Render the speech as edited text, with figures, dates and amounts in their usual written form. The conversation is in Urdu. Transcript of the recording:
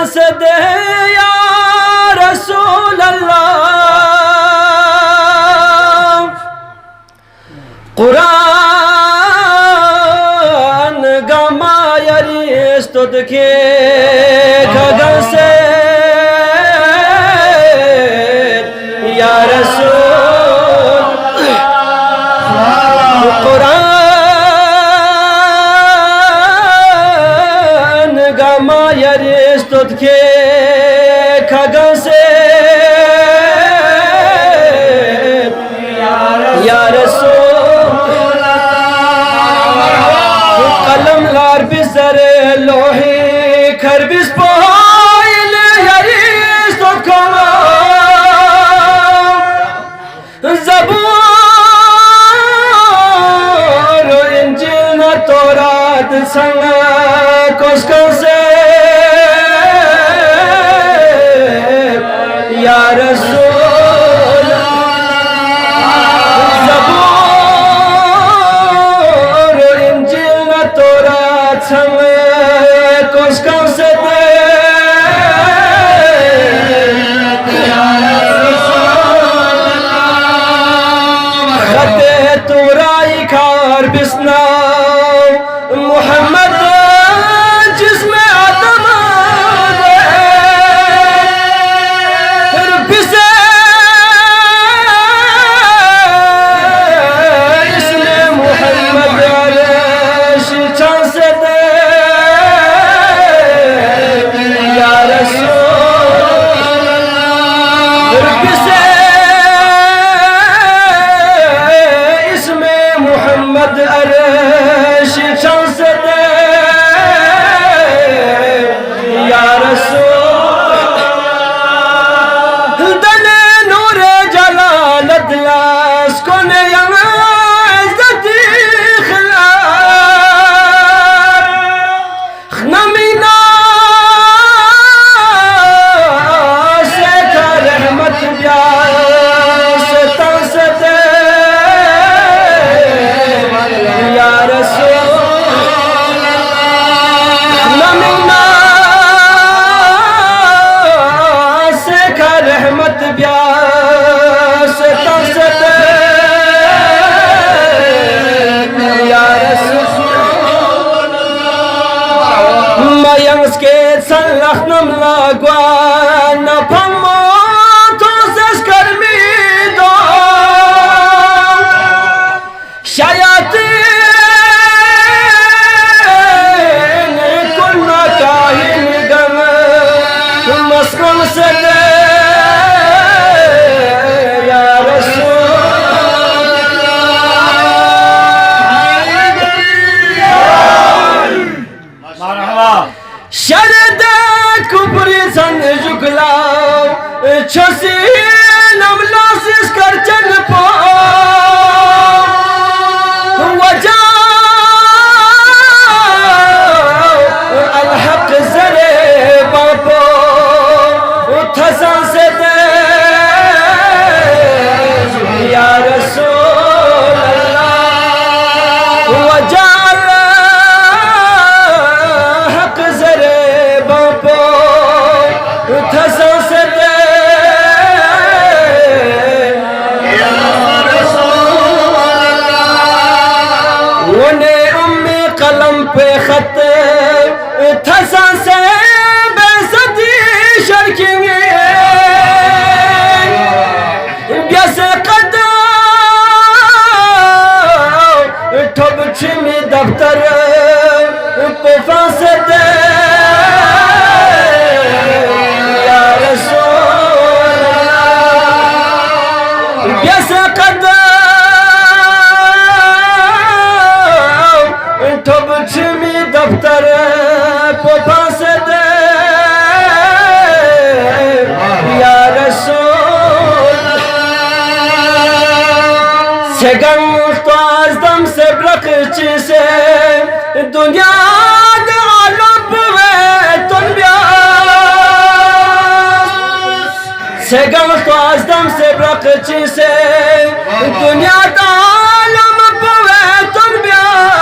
سے دے یا رسول اللہ قرآن گاما یریستد کے گگن سے یا رسول قرآن گاما یریستد کے گگن سے یا رسول قلم لار بزر لوحی کر بس پوائل یریستد کما زبور و انجیل نہ تورات سنگ کسکن سے یا رسول زبور و انجیل نہ تورات سنگ کسکن سے تورائی کار بسناو محمد جس میں آدم بسے اس میں محمد عرش چان سے دے یا رسول بسے محمد عرش چان سے دے یا رسول دل نور جلالت لاس کن یم عزتی خلال خنمینا سے کا رحمت بیاس تن سے دے یا رسول نمنا سے کا رحمت بیاس تنسد یا رسول میانس کے سنخ نملا گوانا پھمو تو سسکر میدو شایاتی مسکن سے دے یا رسول شرد کبری زن جگلاو چھسی نملاسس کر چن پا وجہ الحق زرے باپو تھسن سے دے یا رسول اللہ وجعل حق زرے باپو تھسن سے دے یا رسول اللہ انہیں امی قلم پہ خط تھسن سے بے صدی شرکیں گے ٹھب چھمی دفتر پوفان سے دے یا رسول اللہ بیسے قدم ٹھب چھمی دفتر پوفان سے دے یا رسول سگن تو ازدم سے برقچی سے دنیا عالم پوے تن بیاس سگن تو ازدم سے برقچی سے دنیا عالم پوے تن بیاس